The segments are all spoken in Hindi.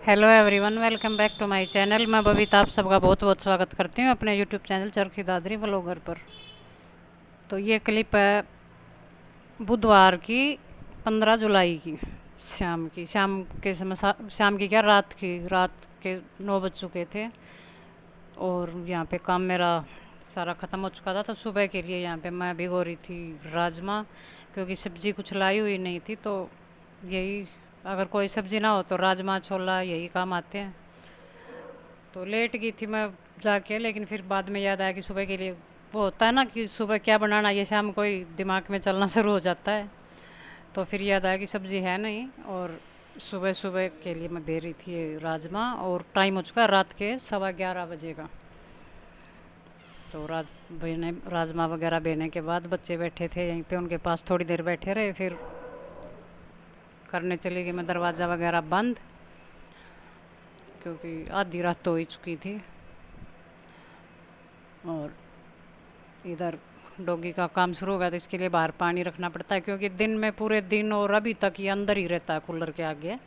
Hello everyone, welcome back to my channel. मैं बबीता आप सबका बहुत बहुत स्वागत करती हूँ अपने YouTube channel Charkhi Dadri vlogger पर। तो ये क्लिप है बुधवार की 15 जुलाई की शाम के समय, शाम की क्या, रात के 9 बज चुके थे। और यहाँ पे काम मेरा सारा ख़त्म हो चुका था। तो सुबह के लिए यहाँ पे मैं भिगो रही थी राजमा, क्योंकि सब्जी कुछ लाई हुई नहीं थी। तो यही, अगर कोई सब्जी ना हो तो राजमा छोला यही काम आते हैं। तो लेट गई थी मैं जाके, लेकिन फिर बाद में याद आया कि सुबह के लिए वो होता है ना कि सुबह क्या बनाना, ये शाम को ही दिमाग में चलना शुरू हो जाता है। तो फिर याद आया कि सब्जी है नहीं, और सुबह सुबह के लिए मैं दे रही थी ये राजमा। और टाइम हो चुका रात के 11:15 बजे का। तो रात बेने राजमा वगैरह बेने के बाद बच्चे बैठे थे यहीं पे, उनके पास थोड़ी देर बैठे रहे। फिर करने चली गई मैं दरवाज़ा वगैरह बंद, क्योंकि आधी रात तो हो ही चुकी थी। और इधर डॉगी का काम शुरू हो गया, तो इसके लिए बाहर पानी रखना पड़ता है, क्योंकि दिन में पूरे दिन और अभी तक ये अंदर ही रहता है कूलर के आगे।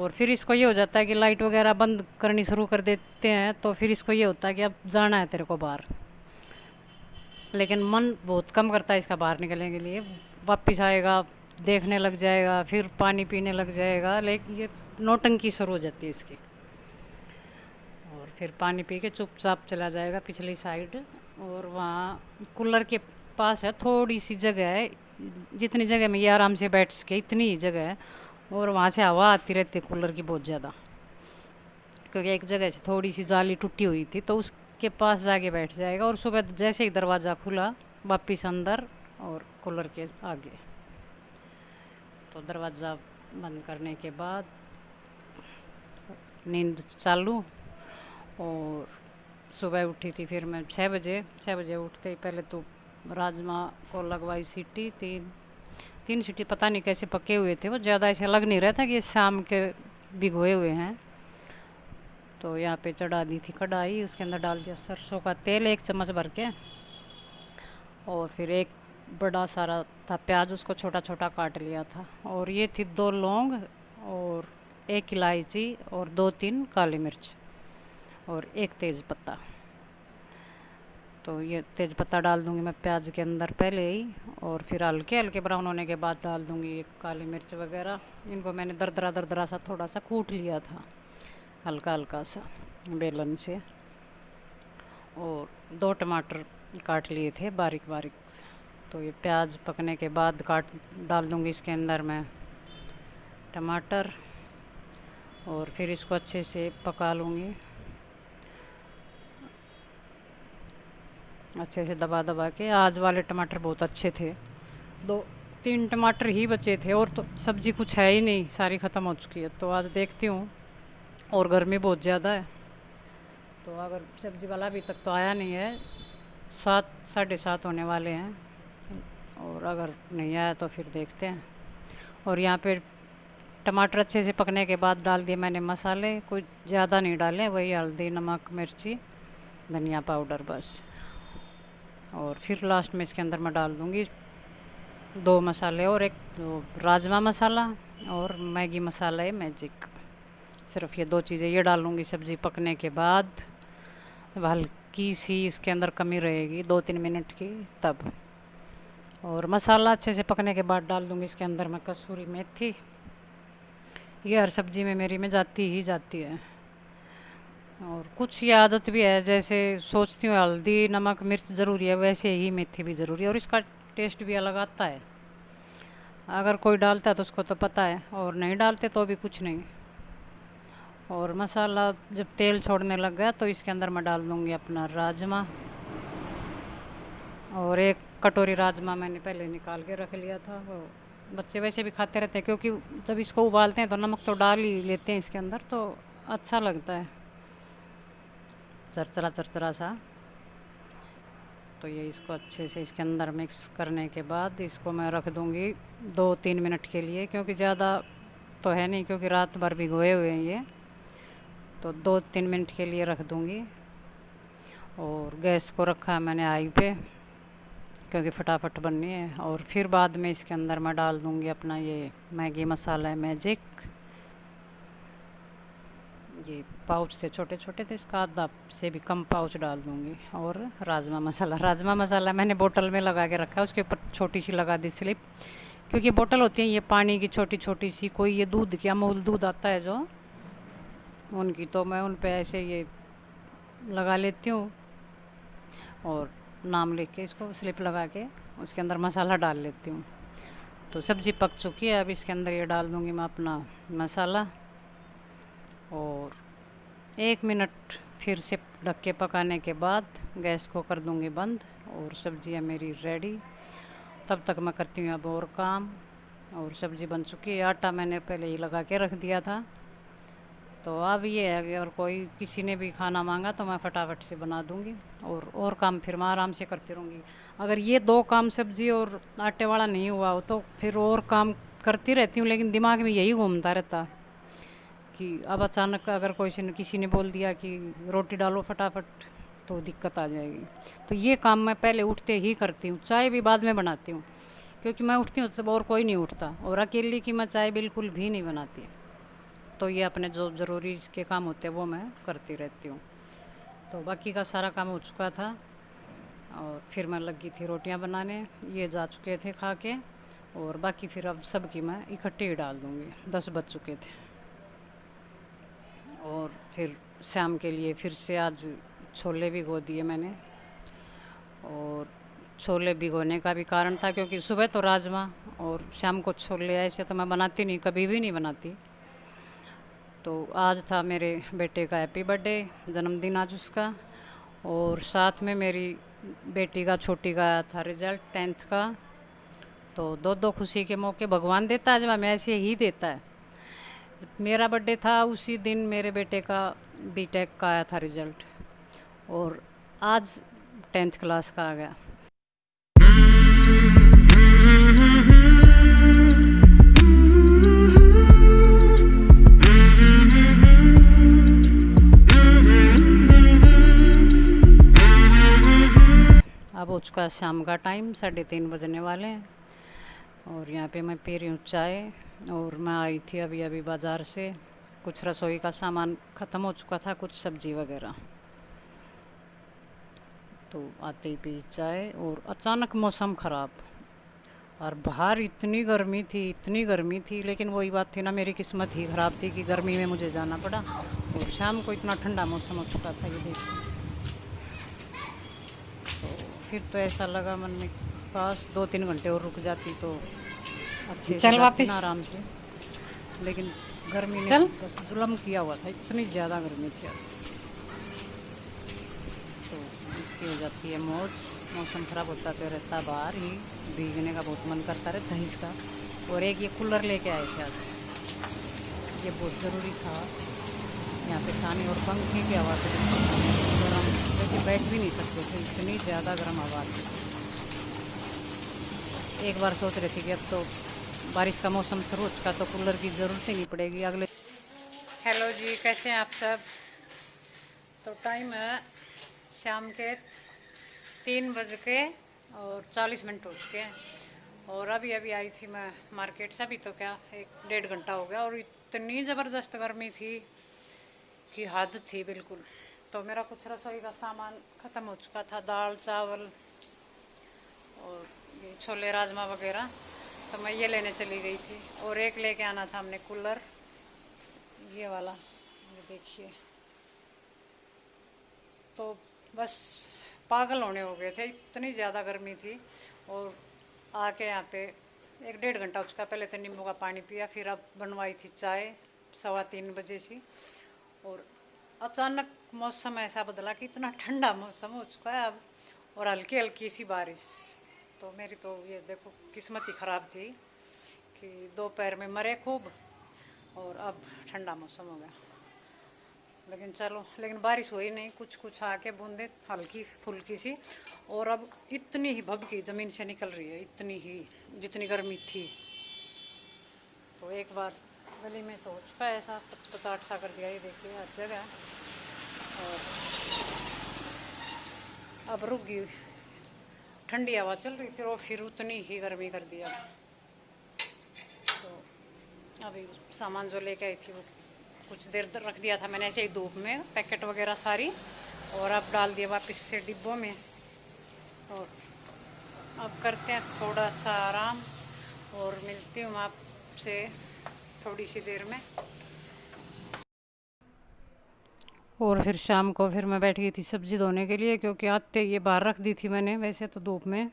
और फिर इसको ये हो जाता है कि लाइट वगैरह बंद करनी शुरू कर देते हैं, तो फिर इसको ये होता है कि अब जाना है तेरे को बाहर। लेकिन मन बहुत कम करता है इसका बाहर निकलने के लिए। वापिस आएगा, देखने लग जाएगा, फिर पानी पीने लग जाएगा, लेकिन ये नौटंकी शुरू हो जाती है इसकी। और फिर पानी पी के चुपचाप चला जाएगा पिछली साइड। और वहाँ कूलर के पास है, थोड़ी सी जगह है, जितनी जगह में ये आराम से बैठ सके इतनी ही जगह है। और वहाँ से हवा आती रहती है कूलर की बहुत ज़्यादा, क्योंकि एक जगह से थोड़ी सी जाली टूटी हुई थी, तो उसके पास जाके बैठ जाएगा। और सुबह जैसे ही दरवाज़ा खुला, वापिस अंदर और कूलर के आगे। तो दरवाज़ा बंद करने के बाद नींद चालू। और सुबह उठी थी फिर मैं 6 बजे। 6 बजे उठते ही पहले तो राजमा को लगवाई सीटी, तीन तीन सीटी। पता नहीं कैसे पके हुए थे वो, ज़्यादा ऐसे लग नहीं रहा था कि ये शाम के भिगोए हुए हैं। तो यहाँ पे चढ़ा दी थी कढ़ाई, उसके अंदर डाल दिया सरसों का तेल 1 चम्मच भर के। और फिर एक बड़ा सारा था प्याज, उसको छोटा छोटा काट लिया था। और ये थी 2 लौंग और 1 इलायची और 2-3 काली मिर्च और 1 तेज पत्ता। तो ये तेज पत्ता डाल दूंगी मैं प्याज के अंदर पहले ही। और फिर हल्के हल्के ब्राउन होने के बाद डाल दूंगी ये काली मिर्च वगैरह। इनको मैंने दरदरा दरदरा सा थोड़ा सा कूट लिया था, हल्का हल्का सा बेलन से। और 2 टमाटर काट लिए थे बारीक बारीक। तो ये प्याज पकने के बाद डाल दूंगी इसके अंदर मैं टमाटर। और फिर इसको अच्छे से पका लूँगी, अच्छे से दबा दबा के। आज वाले टमाटर बहुत अच्छे थे, 2-3 टमाटर ही बचे थे, और तो सब्जी कुछ है ही नहीं, सारी ख़त्म हो चुकी है। तो आज देखती हूँ, और गर्मी बहुत ज़्यादा है। तो अगर सब्जी वाला अभी तक तो आया नहीं है, 7, 7:30 होने वाले हैं। और अगर नहीं आया तो फिर देखते हैं। और यहाँ पे टमाटर अच्छे से पकने के बाद डाल दिए मैंने मसाले, कुछ ज़्यादा नहीं डाले, वही हल्दी नमक मिर्ची धनिया पाउडर बस। और फिर लास्ट में इसके अंदर मैं डाल दूँगी 2 मसाले, और एक तो राजमा मसाला और मैगी मसाला है मैजिक। सिर्फ ये 2 चीज़ें ये डालूँगी सब्ज़ी पकने के बाद। हल्की सी इसके अंदर कमी रहेगी 2-3 मिनट की तब। और मसाला अच्छे से पकने के बाद डाल दूँगी इसके अंदर मैं कसूरी मेथी। ये हर सब्ज़ी में मेरी में जाती ही जाती है। और कुछ ये आदत भी है, जैसे सोचती हूँ हल्दी नमक मिर्च ज़रूरी है, वैसे ही मेथी भी ज़रूरी है, और इसका टेस्ट भी अलग आता है। अगर कोई डालता है तो उसको तो पता है, और नहीं डालते तो भी कुछ नहीं। और मसाला जब तेल छोड़ने लग गया तो इसके अंदर मैं डाल दूँगी अपना राजमा। और 1 कटोरी राजमा मैंने पहले निकाल के रख लिया था। वो बच्चे वैसे भी खाते रहते हैं, क्योंकि जब इसको उबालते हैं तो नमक तो डाल ही लेते हैं इसके अंदर, तो अच्छा लगता है चरचरा चरचरा सा। तो ये इसको अच्छे से इसके अंदर मिक्स करने के बाद इसको मैं रख दूँगी 2-3 मिनट के लिए, क्योंकि ज़्यादा तो है नहीं, क्योंकि रात भर भिगोए हुए हैं ये। तो 2-3 मिनट के लिए रख दूँगी। और गैस को रखा है मैंने हाई पे, क्योंकि फटाफट बननी है। और फिर बाद में इसके अंदर मैं डाल दूँगी अपना ये मैगी मसाला है मैजिक। ये पाउच थे छोटे छोटे थे, इसका आधा से भी कम पाउच डाल दूँगी। और राजमा मसाला मैंने बोतल में लगा के रखा है, उसके ऊपर छोटी सी लगा दी स्लिप, क्योंकि बोतल होती है ये पानी की छोटी छोटी सी, कोई ये दूध की अमूल दूध आता है जो उनकी, तो मैं उन पे ऐसे ये लगा लेती हूँ और नाम लिख के इसको स्लिप लगा के उसके अंदर मसाला डाल लेती हूँ। तो सब्ज़ी पक चुकी है, अब इसके अंदर ये डाल दूँगी मैं अपना मसाला और 1 मिनट फिर से ढक के पकाने के बाद गैस को कर दूँगी बंद और सब्ज़ी है मेरी रेडी। तब तक मैं करती हूँ अब और काम। और सब्ज़ी बन चुकी है, आटा मैंने पहले ही लगा के रख दिया था। तो अब ये है कि अगर कोई किसी ने भी खाना मांगा तो मैं फटाफट से बना दूँगी और काम फिर मैं आराम से करती रहूँगी। अगर ये 2 काम सब्ज़ी और आटे वाला नहीं हुआ हो तो फिर और काम करती रहती हूँ, लेकिन दिमाग में यही घूमता रहता कि अब अचानक अगर किसी ने बोल दिया कि रोटी डालो फटाफट तो दिक्कत आ जाएगी। तो ये काम मैं पहले उठते ही करती हूँ, चाय भी बाद में बनाती हूँ, क्योंकि मैं उठती हूँ तब और कोई नहीं उठता और अकेली की मैं चाय बिल्कुल भी नहीं बनाती। तो ये अपने जो ज़रूरी के काम होते हैं वो मैं करती रहती हूँ। तो बाकी का सारा काम हो चुका था और फिर मैं लगी थी रोटियां बनाने, ये जा चुके थे खा के, और बाकी फिर अब सबकी मैं इकट्ठे ही डाल दूँगी। 10 बज चुके थे और फिर शाम के लिए फिर से आज छोले भिगो दिए मैंने। और छोले भिगोने का भी कारण था क्योंकि सुबह तो राजमा और शाम को छोले, ऐसे तो मैं बनाती नहीं, कभी भी नहीं बनाती। तो आज था मेरे बेटे का हैप्पी बर्थडे, जन्मदिन आज उसका, और साथ में मेरी बेटी का छोटी का आया था रिजल्ट 10th का। तो दो दो खुशी के मौके भगवान देता है, जब हमें ऐसे ही देता है। मेरा बर्थडे था उसी दिन मेरे बेटे का बीटेक का आया था रिजल्ट, और आज 10th क्लास का आ गया। अब हो चुका शाम का टाइम, 3:30 बजने वाले हैं और यहाँ पे मैं पी रही हूँ चाय। और मैं आई थी अभी अभी बाज़ार से, कुछ रसोई का सामान ख़त्म हो चुका था, कुछ सब्जी वगैरह। तो आते ही पी चाय और अचानक मौसम ख़राब, और बाहर इतनी गर्मी थी इतनी गर्मी थी, लेकिन वही बात थी ना, मेरी किस्मत ही ख़राब थी कि गर्मी में मुझे जाना पड़ा और शाम को इतना ठंडा मौसम हो चुका था। ये देखिए, तो फिर तो ऐसा लगा मन में काश 2-3 घंटे और रुक जाती तो अच्छे चल से वापस ना आराम से, लेकिन गर्मी ने बस जुल्म किया हुआ था, इतनी ज़्यादा गर्मी थी। तो इसकी हो जाती है मौज, मौसम ख़राब होता तो रहता बाहर ही, भीगने का बहुत मन करता रहता है इसका। और एक ये कूलर लेके आए थे आज, ये बहुत ज़रूरी था यहाँ पे खाने, और पंखे की हवा से गर्म, क्योंकि बैठ भी नहीं सकते थे, इतनी ज़्यादा गर्म हवा थी। एक बार सोच रही थी कि अब तो बारिश का मौसम शुरू हो चुका तो कूलर की ज़रूरत ही नहीं पड़ेगी अगले। हेलो जी, कैसे हैं आप सब? तो टाइम है शाम के 3:40 हो चुके हैं और अभी अभी आई थी मैं मार्केट से, अभी तो क्या 1-1.5 घंटा हो गया, और इतनी ज़बरदस्त गर्मी थी कि हद थी बिल्कुल। तो मेरा कुछ रसोई का सामान ख़त्म हो चुका था, दाल चावल और ये छोले राजमा वगैरह, तो मैं ये लेने चली गई थी। और एक लेके आना था हमने कूलर, ये वाला, ये देखिए। तो बस पागल होने हो गए थे, इतनी ज़्यादा गर्मी थी। और आके यहाँ पे 1-1.5 घंटा उसका, पहले तो नींबू का पानी पिया, फिर अब बनवाई थी चाय 3:15 बजे से। और अचानक मौसम ऐसा बदला कि इतना ठंडा मौसम हो चुका है अब, और हल्की हल्की सी बारिश। तो मेरी तो ये देखो किस्मत ही ख़राब थी कि दोपहर में मरे खूब और अब ठंडा मौसम हो गया। लेकिन चलो, लेकिन बारिश हुई नहीं, कुछ कुछ आके बूंदे हल्की फुल्की सी, और अब इतनी ही भभकी ज़मीन से निकल रही है, इतनी ही जितनी गर्मी थी। तो एक बार गली में तो हो चुका है ऐसा, पचपचाट सा कर दिया, ये देखिए हर जगह। और अब रुक गई, ठंडी हवा चल रही थी और फिर उतनी ही गर्मी कर दिया। तो अभी सामान जो लेके आई थी वो कुछ देर रख दिया था मैंने ऐसे ही धूप में, पैकेट वगैरह सारी, और अब डाल दिया वापस से डिब्बों में। और अब करते हैं थोड़ा सा आराम, और मिलती हूँ आपसे थोड़ी सी देर में। और फिर शाम को फिर मैं बैठ गई थी सब्जी धोने के लिए, क्योंकि आते ये बाहर रख दी थी मैंने वैसे तो धूप में,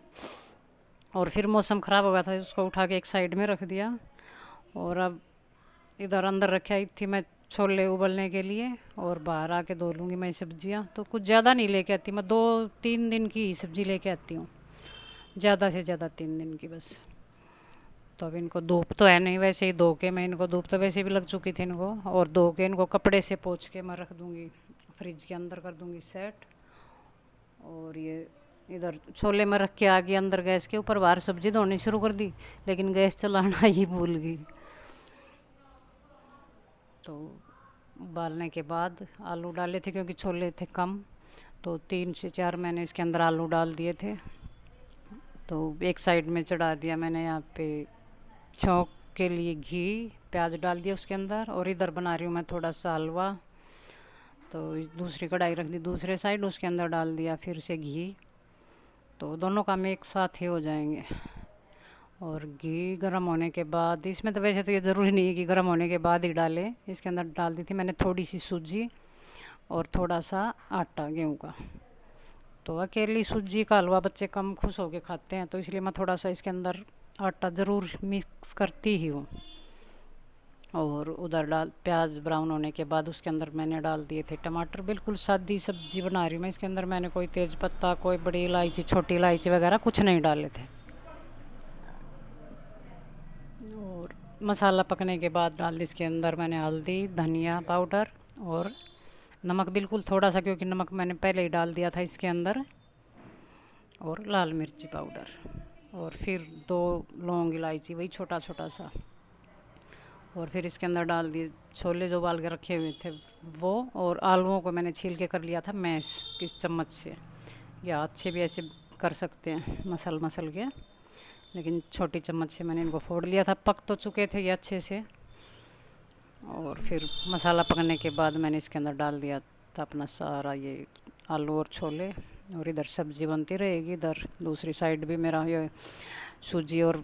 और फिर मौसम ख़राब हो गया था, उसको उठा के एक साइड में रख दिया। और अब इधर अंदर रखी आई थी मैं छोले उबलने के लिए, और बाहर आके धो लूँगी मैं सब्जियाँ। तो कुछ ज़्यादा नहीं लेके आती मैं, 2-3 दिन की ही सब्जी लेके आती हूँ, ज़्यादा से ज़्यादा 3 दिन की बस। तो अब इनको धूप तो है नहीं, वैसे ही धो के मैं इनको, धूप तो वैसे भी लग चुकी थी इनको, और धो के इनको कपड़े से पोंछ के मैं रख दूँगी फ्रिज के अंदर, कर दूँगी सेट। और ये इधर छोले में रख के आ गई अंदर गैस के ऊपर, बाहर सब्जी धोनी शुरू कर दी, लेकिन गैस चलाना ही भूल गई। तो उबालने के बाद आलू डाले थे, क्योंकि छोले थे कम, तो 3 से 4 मैंने इसके अंदर आलू डाल दिए थे। तो एक साइड में चढ़ा दिया मैंने यहाँ पे छौंक के लिए घी, प्याज डाल दिया उसके अंदर, और इधर बना रही हूँ मैं थोड़ा सा हलवा। तो दूसरी कढ़ाई रख दी दूसरे साइड, उसके अंदर डाल दिया फिर से घी, तो दोनों काम एक साथ ही हो जाएंगे। और घी गर्म होने के बाद, इसमें तो वैसे तो ये ज़रूरी नहीं है कि गर्म होने के बाद ही डालें, इसके अंदर डाल दी थी मैंने थोड़ी सी सूजी और थोड़ा सा आटा गेहूँ का। तो अकेली सूजी का हलवा बच्चे कम खुश होके खाते हैं, तो इसलिए मैं थोड़ा सा इसके अंदर आटा ज़रूर मिक्स करती ही हूँ। और उधर डाल प्याज ब्राउन होने के बाद उसके अंदर मैंने डाल दिए थे टमाटर। बिल्कुल सादी सब्जी बना रही हूँ मैं, इसके अंदर मैंने कोई तेज़ पत्ता, कोई बड़ी इलायची, छोटी इलायची वगैरह कुछ नहीं डाले थे। और मसाला पकने के बाद डाल दी इसके अंदर मैंने हल्दी, धनिया पाउडर और नमक, बिल्कुल थोड़ा सा, क्योंकि नमक मैंने पहले ही डाल दिया था इसके अंदर, और लाल मिर्ची पाउडर, और फिर 2 लौंग इलायची, वही छोटा छोटा सा। और फिर इसके अंदर डाल दिए छोले जो उबाल के रखे हुए थे वो, और आलूओं को मैंने छील के कर लिया था मैश किस चम्मच से, या हाथ से भी ऐसे कर सकते हैं मसल मसल के, लेकिन छोटी चम्मच से मैंने इनको फोड़ लिया था। पक तो चुके थे ये अच्छे से। और फिर मसाला पकने के बाद मैंने इसके अंदर डाल दिया था अपना सारा ये आलू और छोले, और इधर सब्जी बनती रहेगी। इधर दूसरी साइड भी मेरा ये सूजी और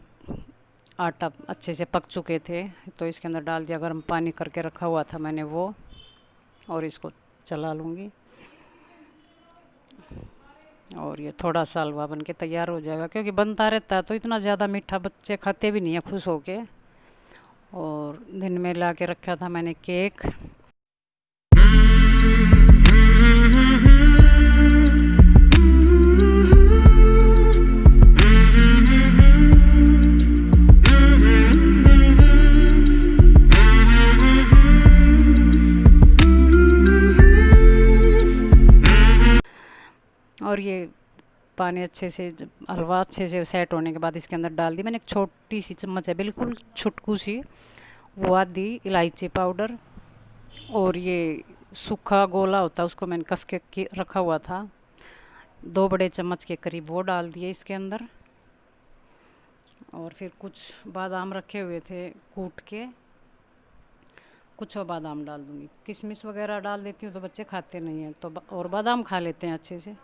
आटा अच्छे से पक चुके थे, तो इसके अंदर डाल दिया गर्म पानी करके रखा हुआ था मैंने वो, और इसको चला लूँगी। और ये थोड़ा सा हलवा बन के तैयार हो जाएगा, क्योंकि बनता रहता है तो इतना ज़्यादा मीठा बच्चे खाते भी नहीं है खुश होके। और दिन में ला के रखा था मैंने केक। और ये पानी अच्छे से, हलवा अच्छे से सेट होने के बाद इसके अंदर डाल दी मैंने एक छोटी सी चम्मच है, बिल्कुल छुटकू सी, वो आधी इलायची पाउडर, और ये सूखा गोला होता है उसको मैंने कस के रखा हुआ था, 2 बड़े चम्मच के करीब वो डाल दिए इसके अंदर। और फिर कुछ बादाम रखे हुए थे कूट के, कुछ और बादाम डाल दूँगी, किशमिश वगैरह डाल देती हूँ तो बच्चे खाते नहीं हैं, तो और बादाम खा लेते हैं अच्छे से।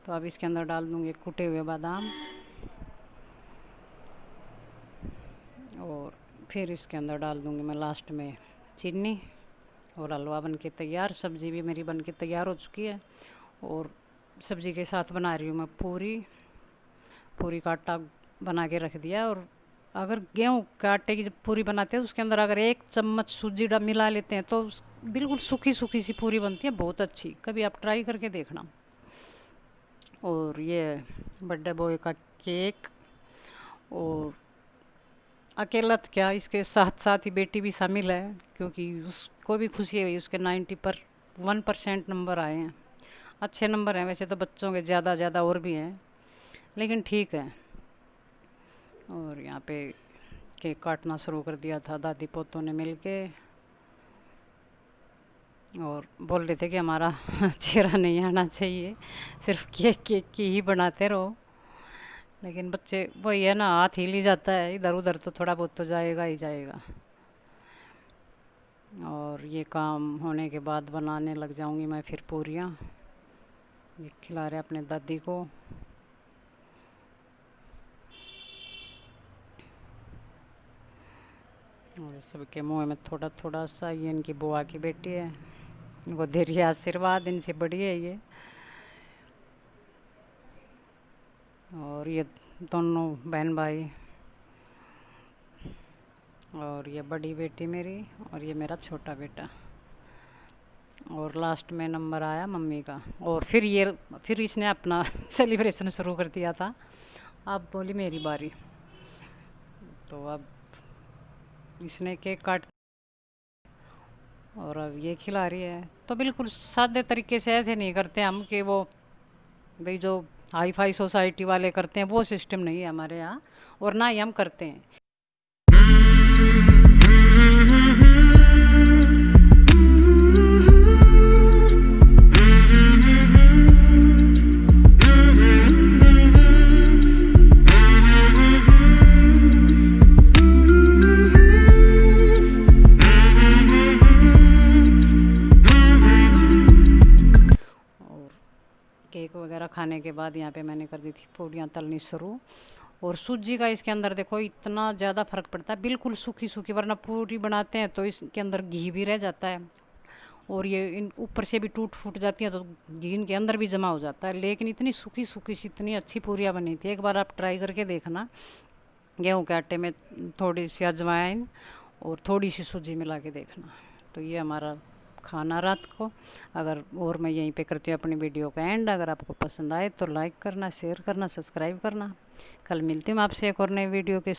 तो अब इसके अंदर डाल दूँगी कुटे हुए बादाम, और फिर इसके अंदर डाल दूँगी मैं लास्ट में चीनी। और हलवा बन के तैयार, सब्ज़ी भी मेरी बन के तैयार हो चुकी है। और सब्ज़ी के साथ बना रही हूँ मैं पूरी। पूरी का आटा बना के रख दिया, और अगर गेहूँ के आटे की जब पूरी बनाते हैं उसके अंदर अगर 1 चम्मच सूजी मिला लेते हैं तो बिल्कुल सूखी सूखी सी पूरी बनती है, बहुत अच्छी, कभी आप ट्राई करके देखना। और ये बर्थडे बॉय का केक, और अकेला तो क्या, इसके साथ साथ ही बेटी भी शामिल है, क्योंकि उसको भी खुशी हुई, उसके 91% नंबर आए हैं। अच्छे नंबर हैं वैसे तो बच्चों के, ज़्यादा ज़्यादा और भी हैं, लेकिन ठीक है। और यहाँ पे केक काटना शुरू कर दिया था दादी पोतों ने मिलके, और बोल रहे थे कि हमारा चेहरा नहीं आना चाहिए, सिर्फ केक केक की ही बनाते रहो। लेकिन बच्चे वही है ना, हाथ हिल ही जाता है इधर उधर, तो थोड़ा बहुत तो जाएगा ही जाएगा। और और ये काम होने के बाद बनाने लग जाऊंगी मैं फिर पूरियाँ। ये खिला रहे अपने दादी को। और सबके मुंह में थोड़ा थोड़ा सा, ये इनकी बुआ की बेटी है, इनको दे रही है आशीर्वाद, इनसे बड़ी है ये। और ये दोनों बहन भाई, और ये बड़ी बेटी मेरी, और ये मेरा छोटा बेटा। और लास्ट में नंबर आया मम्मी का। और फिर इसने अपना सेलिब्रेशन शुरू कर दिया था। अब बोली मेरी बारी, तो अब इसने केक काट और अब ये खिला रही है। तो बिल्कुल सादे तरीके से ऐसे नहीं करते हम कि वो भाई जो हाई फाई सोसाइटी वाले करते हैं, वो सिस्टम नहीं है हमारे यहाँ, और ना ही हम करते हैं। केक वगैरह खाने के बाद यहाँ पे मैंने कर दी थी पूड़ियाँ तलनी शुरू। और सूजी का इसके अंदर देखो इतना ज़्यादा फ़र्क पड़ता है, बिल्कुल सूखी सूखी, वरना पूरी बनाते हैं तो इसके अंदर घी भी रह जाता है, और ये इन ऊपर से भी टूट फूट जाती है तो घी इनके अंदर भी जमा हो जाता है। लेकिन इतनी सूखी सूखी सी इतनी अच्छी पूरियाँ बनी थी, एक बार आप ट्राई करके देखना। गेहूँ के आटे में थोड़ी सी अजवाइन और थोड़ी सी सूजी मिला के देखना। तो ये हमारा खाना रात को। अगर और मैं यहीं पे करती हूँ अपनी वीडियो का एंड। अगर आपको पसंद आए तो लाइक करना, शेयर करना, सब्सक्राइब करना। कल मिलती हूँ आपसे एक और नई वीडियो के